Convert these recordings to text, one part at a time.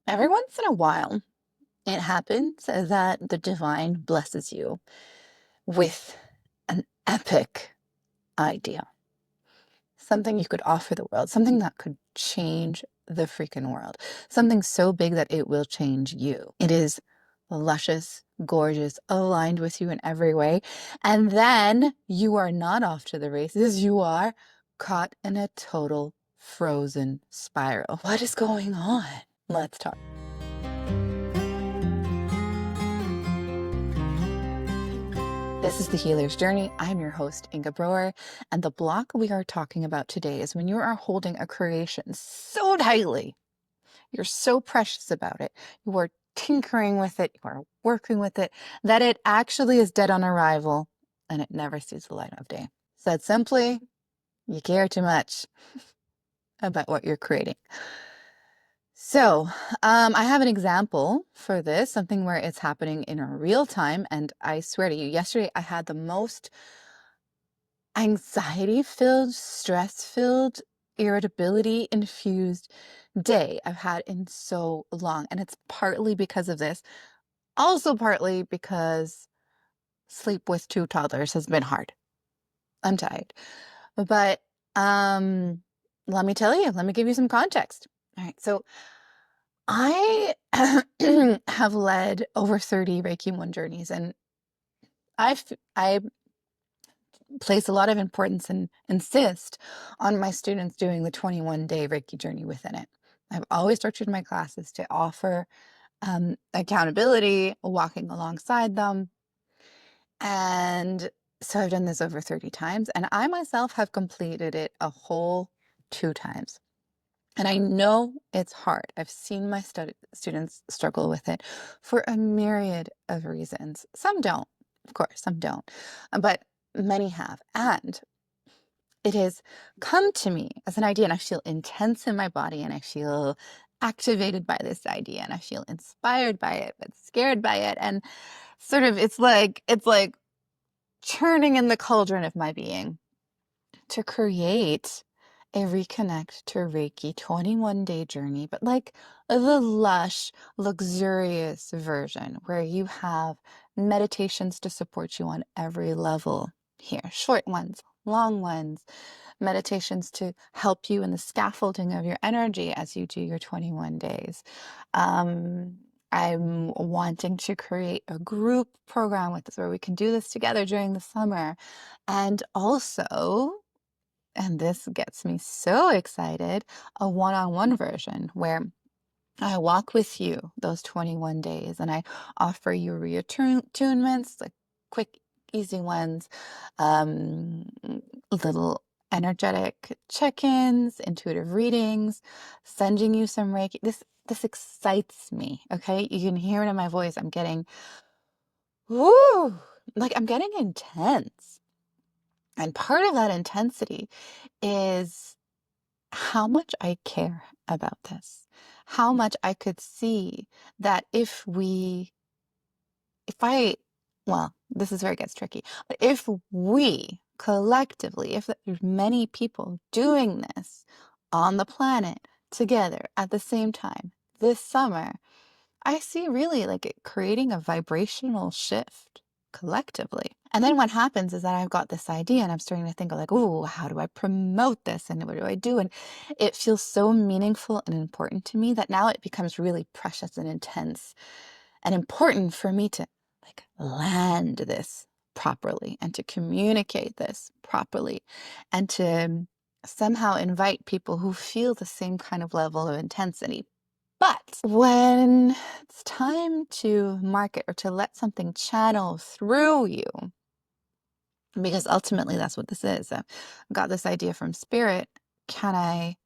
Every once in a while, it happens that the divine blesses you with an epic idea, something you could offer the world, something that could change the freaking world, something so big that it will change you. It is luscious, gorgeous, aligned with you in every way. And then you are not off to the races, you are caught in a total frozen spiral. What is going on? Let's talk. This is The Healer's Journey. I'm your host, Inge, and the block we are talking about today is when you are holding a creation so tightly, you're so precious about it, you are tinkering with it, you are working with it, that it actually is dead on arrival and it never sees the light of day. Said simply, you care too much about what you're creating. So, I have an example for this, something where it's happening in real time, and I swear to you, yesterday I had the most anxiety-filled, stress-filled, irritability-infused day I've had in so long. And it's partly because of this, also partly because sleep with two toddlers has been hard. I'm tired. But let me tell you, let me give you some context. All right, so I have led over 30 Reiki 1 journeys, and I place a lot of importance and insist on my students doing the 21-day Reiki journey within it. I've always structured my classes to offer accountability, walking alongside them. And so I've done this over 30 times, and I myself have completed it a whole 2 times. And I know it's hard. I've seen my students struggle with it for a myriad of reasons. Some don't, of course, some don't, but many have. And it has come to me as an idea, and I feel intense in my body, and I feel activated by this idea, and I feel inspired by it, but scared by it. And sort of, it's like churning in the cauldron of my being to create a Reconnect to Reiki 21-day journey, but like the lush, luxurious version where you have meditations to support you on every level here, short ones, long ones, meditations to help you in the scaffolding of your energy as you do your 21 days. I'm wanting to create a group program with us where we can do this together during the summer. And also, and this gets me so excited, a one-on-one version where I walk with you those 21 days and I offer you reattunements, like quick, easy ones, um, little energetic check-ins, intuitive readings, sending you some Reiki. This excites me, okay? You can hear it in my voice. I'm getting, woo, like I'm getting intense. And part of that intensity is how much I care about this, how much I could see that well, this is where it gets tricky, but if we collectively, if there's many people doing this on the planet together at the same time this summer, I see really like it creating a vibrational shift collectively. And then what happens is that I've got this idea and I'm starting to think of like, oh, how do I promote this? And what do I do? And it feels so meaningful and important to me that now it becomes really precious and intense and important for me to like land this properly and to communicate this properly and to somehow invite people who feel the same kind of level of intensity. But when it's time to market or to let something channel through you, because ultimately that's what this is. I've got this idea from spirit. Can I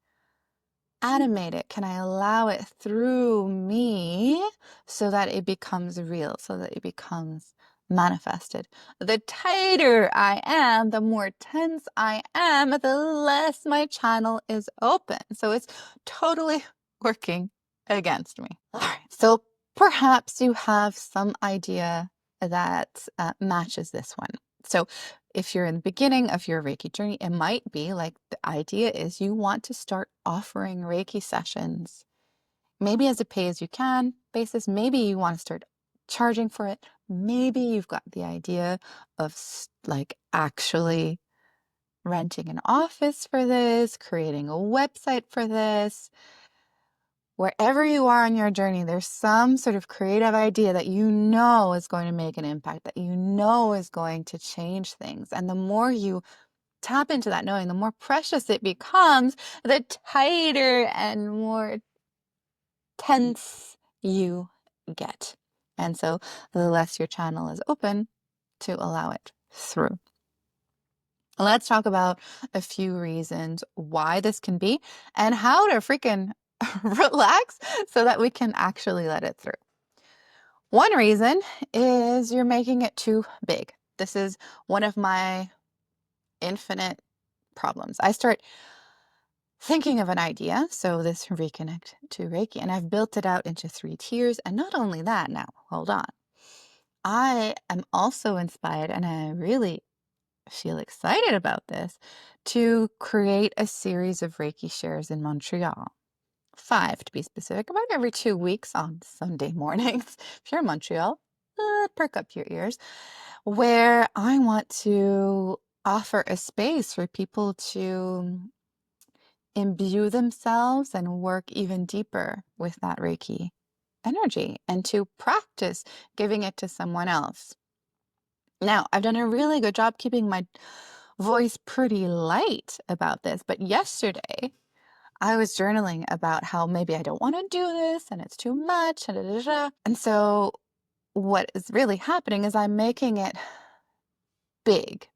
animate it? Can I allow it through me so that it becomes real, so that it becomes manifested? The tighter I am, the more tense I am, the less my channel is open. So it's totally working against me. All right. So perhaps you have some idea that matches this one. So if you're in the beginning of your Reiki journey, it might be like the idea is you want to start offering Reiki sessions maybe as a pay-as-you-can basis. Maybe you want to start charging for it. Maybe you've got the idea of like actually renting an office for this, creating a website for this. Wherever you are on your journey, there's some sort of creative idea that you know is going to make an impact, that you know is going to change things. And the more you tap into that knowing, the more precious it becomes, the tighter and more tense you get. And so the less your channel is open to allow it through. Let's talk about a few reasons why this can be and how to freaking relax so that we can actually let it through. One reason is you're making it too big. This is one of my infinite problems. I start thinking of an idea, so this Reconnect to Reiki, and I've built it out into 3 tiers. And not only that, now, hold on. I am also inspired, and I really feel excited about this, to create a series of Reiki shares in Montreal. 5 to be specific, about every 2 weeks on Sunday mornings. If you're in Montreal, perk up your ears, where I want to offer a space for people to imbue themselves and work even deeper with that Reiki energy and to practice giving it to someone else. Now, I've done a really good job keeping my voice pretty light about this, but yesterday I was journaling about how maybe I don't want to do this and it's too much. And so what is really happening is I'm making it big.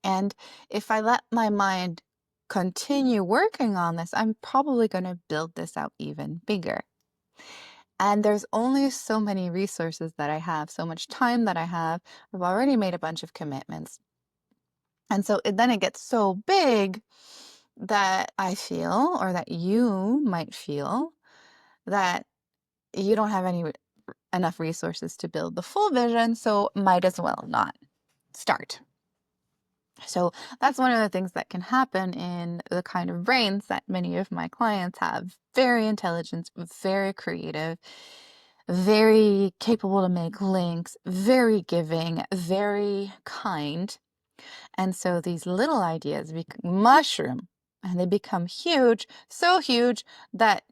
And if I let my mind continue working on this, I'm probably going to build this out even bigger. And there's only so many resources that I have, so much time that I have. I've already made a bunch of commitments. And so then it gets so big that I feel, or that you might feel, that you don't have enough resources to build the full vision, so might as well not start. So that's one of the things that can happen in the kind of brains that many of my clients have. Very intelligent, very creative, very capable to make links, very giving, very kind. And so these little ideas mushroom and they become huge, so huge that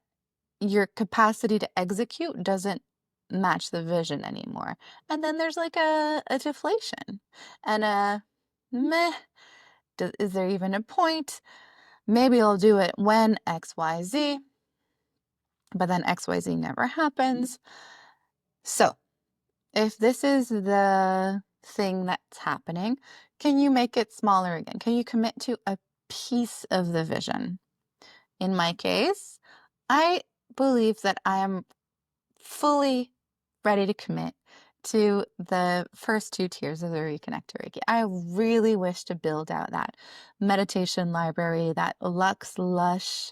your capacity to execute doesn't match the vision anymore. And then there's like a deflation and a meh. Is there even a point? Maybe I'll do it when XYZ, but then XYZ never happens. So if this is the thing that's happening, can you make it smaller again? Can you commit to a piece of the vision? In my case, I believe that I am fully ready to commit to the first 2 tiers of the Reconnect to Reiki. I really wish to build out that meditation library, that lush,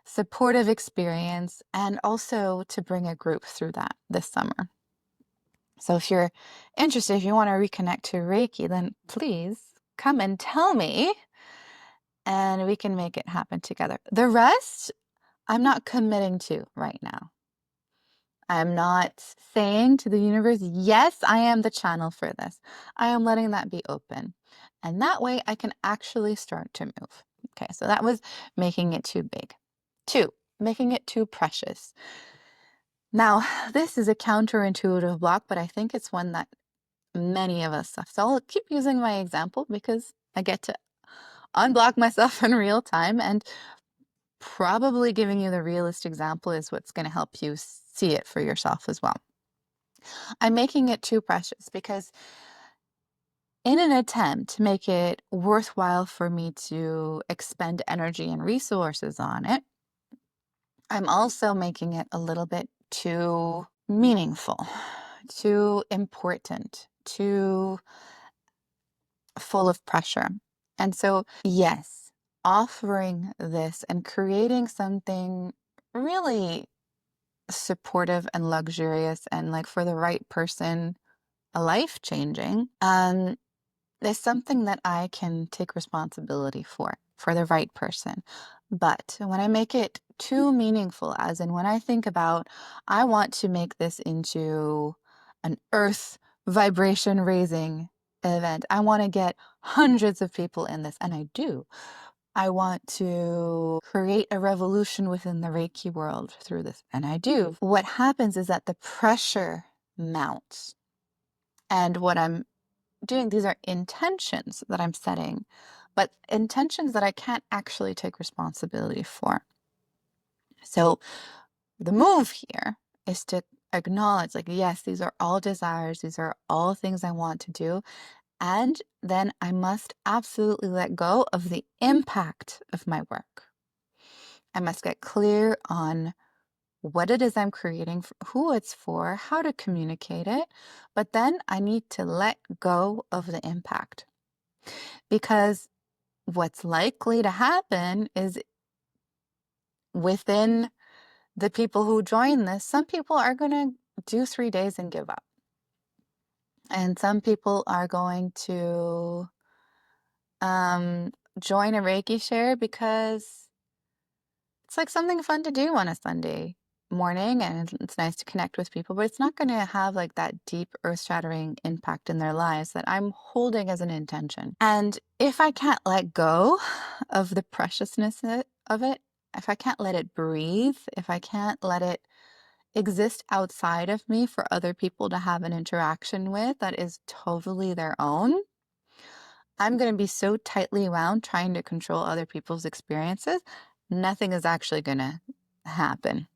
supportive experience, and also to bring a group through that this summer. So if you're interested, if you want to reconnect to Reiki, then please come and tell me, and we can make it happen together. The rest, I'm not committing to right now. I'm not saying to the universe, yes, I am the channel for this. I am letting that be open. And that way I can actually start to move. Okay, so that was making it too big. 2, making it too precious. Now, this is a counterintuitive block, but I think it's one that many of us have. So I'll keep using my example because I get to unblock myself in real time, and probably giving you the realist example is what's going to help you see it for yourself as well. I'm making it too precious because in an attempt to make it worthwhile for me to expend energy and resources on it, I'm also making it a little bit too meaningful, too important, too full of pressure. And so, yes, offering this and creating something really supportive and luxurious and like for the right person, life-changing, is something that I can take responsibility for the right person. But when I make it too meaningful, as in when I think about, I want to make this into an earth vibration raising event. I want to get hundreds of people in this, and I do. I want to create a revolution within the Reiki world through this, and I do. What happens is that the pressure mounts. And what I'm doing, these are intentions that I'm setting, but intentions that I can't actually take responsibility for. So the move here is to acknowledge, like, yes, these are all desires, these are all things I want to do. And then I must absolutely let go of the impact of my work. I must get clear on what it is I'm creating, who it's for, how to communicate it. But then I need to let go of the impact, because what's likely to happen is within the people who join this, some people are going to do 3 days and give up. And some people are going to join a Reiki share because it's like something fun to do on a Sunday morning, and it's nice to connect with people, but it's not going to have like that deep earth-shattering impact in their lives that I'm holding as an intention. And if I can't let go of the preciousness of it, if I can't let it breathe, if I can't let it exist outside of me for other people to have an interaction with that is totally their own, I'm going to be so tightly wound trying to control other people's experiences, nothing is actually going to happen.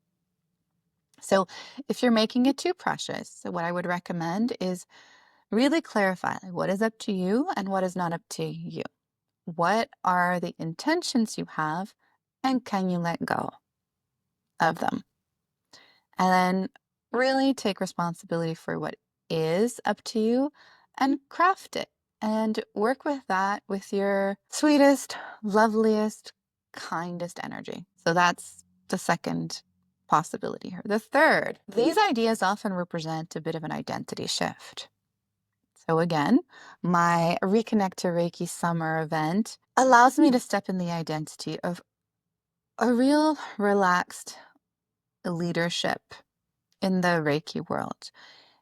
So if you're making it too precious, what I would recommend is really clarify what is up to you and what is not up to you. What are the intentions you have, and can you let go of them? And then really take responsibility for what is up to you and craft it and work with that with your sweetest, loveliest, kindest energy. So that's the second possibility here. The third, these ideas often represent a bit of an identity shift. So again, my Reconnect to Reiki summer event allows me to step in the identity of a real relaxed leadership in the Reiki world.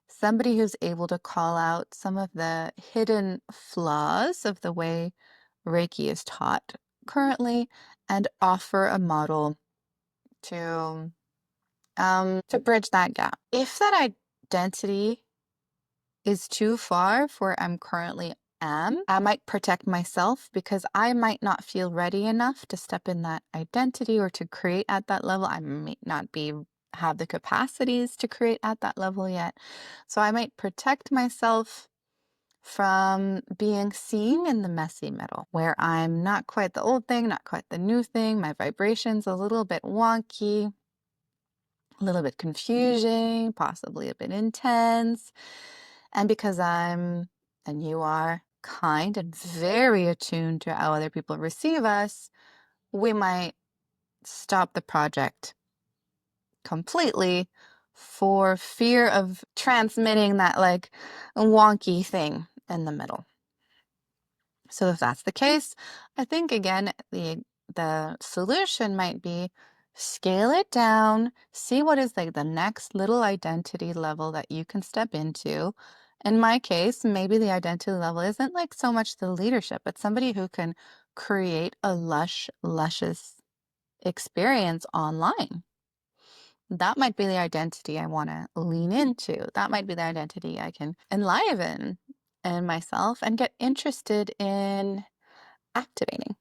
Somebody who's able to call out some of the hidden flaws of the way Reiki is taught currently and offer a model to bridge that gap. If that identity is too far for where I'm currently am, I might protect myself because I might not feel ready enough to step in that identity or to create at that level. I may not have the capacities to create at that level yet. So I might protect myself from being seen in the messy middle, where I'm not quite the old thing, not quite the new thing. My vibration's a little bit wonky, a little bit confusing, possibly a bit intense. And because I'm, and you are, kind and very attuned to how other people receive us, we might stop the project completely for fear of transmitting that like wonky thing in the middle. So if that's the case, I think again, the solution might be scale it down, see what is like the next little identity level that you can step into. In my case, maybe the identity level isn't like so much the leadership, but somebody who can create a luscious experience online. That might be the identity I want to lean into. That might be the identity I can enliven in myself and get interested in activating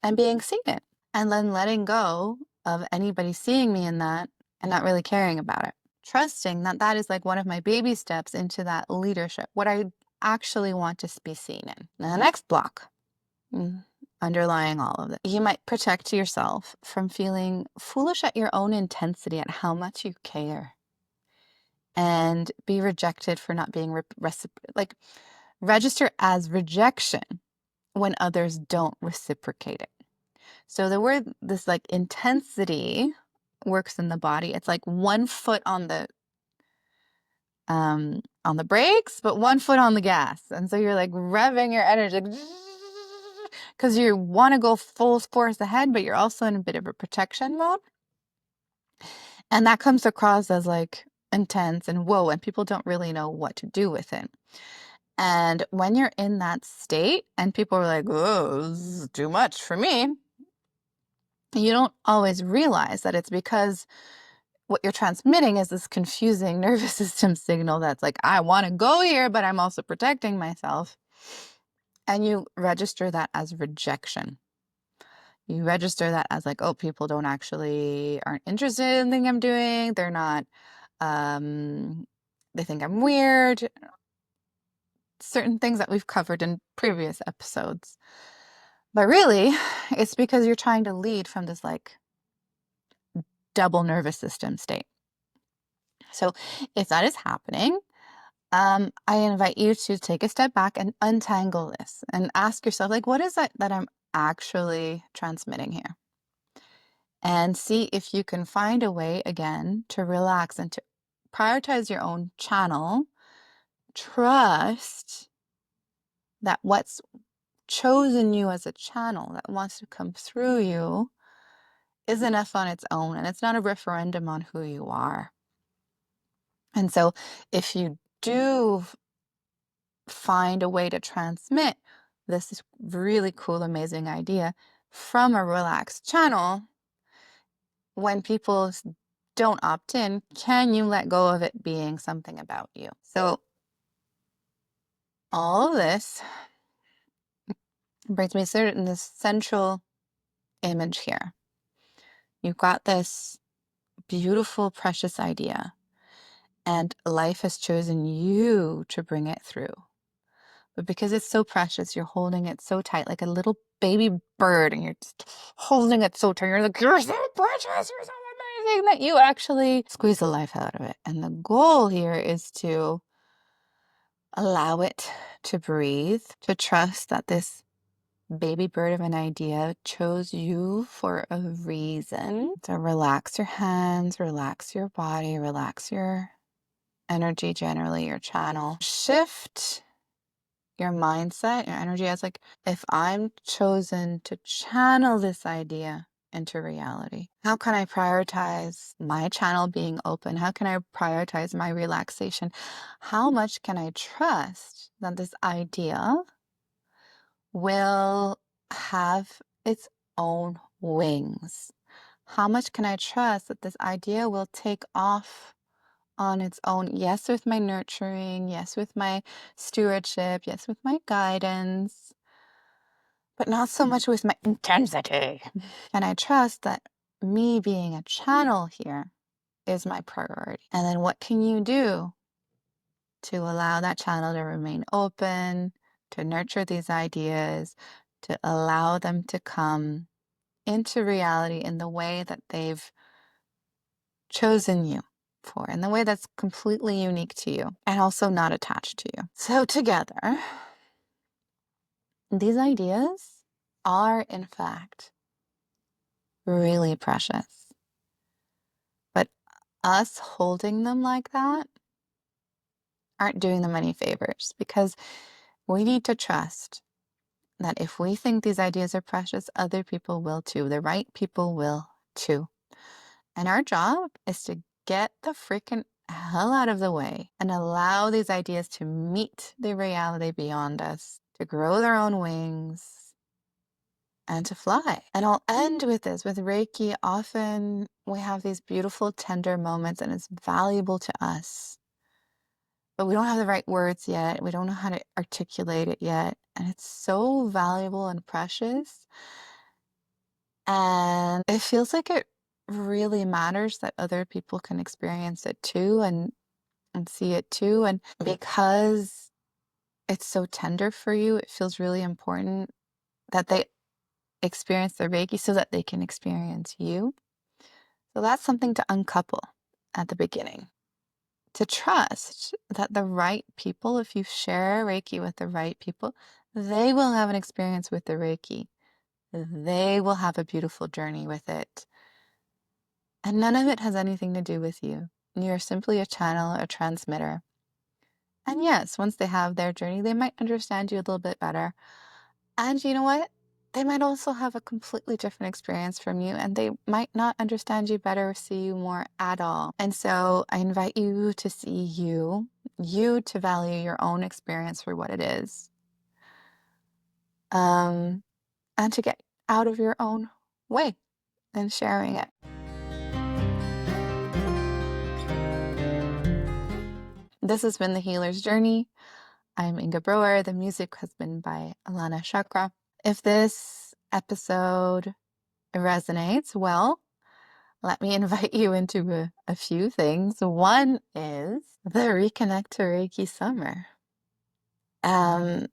and being seen in. And then letting go of anybody seeing me in that and not really caring about it. Trusting that that is like one of my baby steps into that leadership, what I actually want to be seen in. Now, the next block, underlying all of it, you might protect yourself from feeling foolish at your own intensity, at how much you care, and be rejected for not being register as rejection when others don't reciprocate it. So the word, this like intensity works in the body. It's like 1 foot on the brakes, but 1 foot on the gas. And so you're like revving your energy, like, because you want to go full force ahead, but you're also in a bit of a protection mode. And that comes across as like intense and whoa, and people don't really know what to do with it. And when you're in that state and people are like, oh, this is too much for me, you don't always realize that it's because what you're transmitting is this confusing nervous system signal that's like, I want to go here, but I'm also protecting myself. And you register that as rejection. You register that as like, oh, people aren't interested in the thing I'm doing. They're not, they think I'm weird. Certain things that we've covered in previous episodes. But really, it's because you're trying to lead from this like double nervous system state. So if that is happening, I invite you to take a step back and untangle this and ask yourself, like, what is that I'm actually transmitting here? And see if you can find a way again to relax and to prioritize your own channel. Trust that what's chosen you as a channel that wants to come through you is enough on its own, and it's not a referendum on who you are. And so if you do find a way to transmit this really cool, amazing idea from a relaxed channel, when people don't opt in, can you let go of it being something about you? So all of this brings me to this central image here. You've got this beautiful, precious idea, and life has chosen you to bring it through. But because it's so precious, you're holding it so tight, like a little baby bird, and you're just holding it so tight. You're like, you're so precious, you're so amazing, that you actually squeeze the life out of it. And the goal here is to allow it to breathe, to trust that this baby bird of an idea chose you for a reason. So relax your hands, relax your body, relax your energy, generally your channel. Shift your mindset, your energy as like, if I'm chosen to channel this idea into reality, how can I prioritize my channel being open? How can I prioritize my relaxation? How much can I trust that this idea will have its own wings? How much can I trust that this idea will take off on its own? Yes, with my nurturing, yes, with my stewardship, yes, with my guidance, but not so much with my intensity. And I trust that me being a channel here is my priority. And then what can you do to allow that channel to remain open, to nurture these ideas, to allow them to come into reality in the way that they've chosen you for, in the way that's completely unique to you and also not attached to you. So together, these ideas are in fact really precious. But us holding them like that aren't doing them any favors, because we need to trust that if we think these ideas are precious, other people will too. The right people will too. And our job is to get the freaking hell out of the way and allow these ideas to meet the reality beyond us, to grow their own wings, and to fly. And I'll end with this. With Reiki, often we have these beautiful, tender moments, and it's valuable to us. But we don't have the right words yet. We don't know how to articulate it yet. And it's so valuable and precious. And it feels like it really matters that other people can experience it too and see it too. And because it's so tender for you, it feels really important that they experience the Reiki so that they can experience you. So that's something to uncouple at the beginning. To trust that the right people, if you share Reiki with the right people, they will have an experience with the Reiki. They will have a beautiful journey with it. And none of it has anything to do with you. You're simply a channel, a transmitter. And yes, once they have their journey, they might understand you a little bit better. And you know what? they might also have a completely different experience from you, and they might not understand you better or see you more at all. And so I invite you to see you to value your own experience for what it is, and to get out of your own way and sharing it. This has been The Healer's Journey. I'm Inge Brewer. The music has been by Alana Chakra. If this episode resonates, well, let me invite you into a few things. One is the Reconnect to Reiki Summer. Our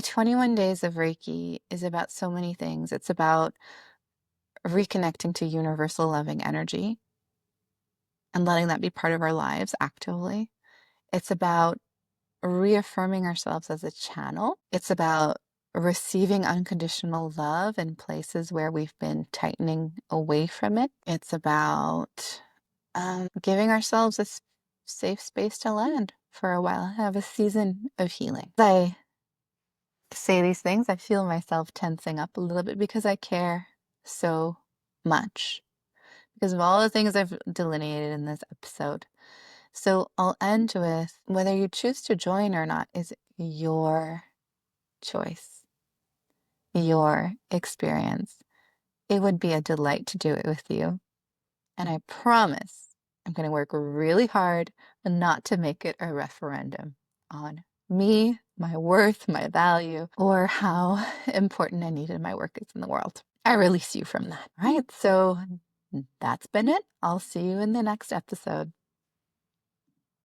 21 days of Reiki is about so many things. It's about reconnecting to universal loving energy and letting that be part of our lives actively. It's about reaffirming ourselves as a channel. It's about receiving unconditional love in places where we've been tightening away from it. It's about giving ourselves a safe space to land for a while, have a season of healing. As I say these things, I feel myself tensing up a little bit because I care so much because of all the things I've delineated in this episode. So I'll end with, whether you choose to join or not is your choice, your experience. It would be a delight to do it with you. And I promise I'm going to work really hard not to make it a referendum on me, my worth, my value, or how important and needed my work is in the world. I release you from that. All right, so that's been it. I'll see you in the next episode.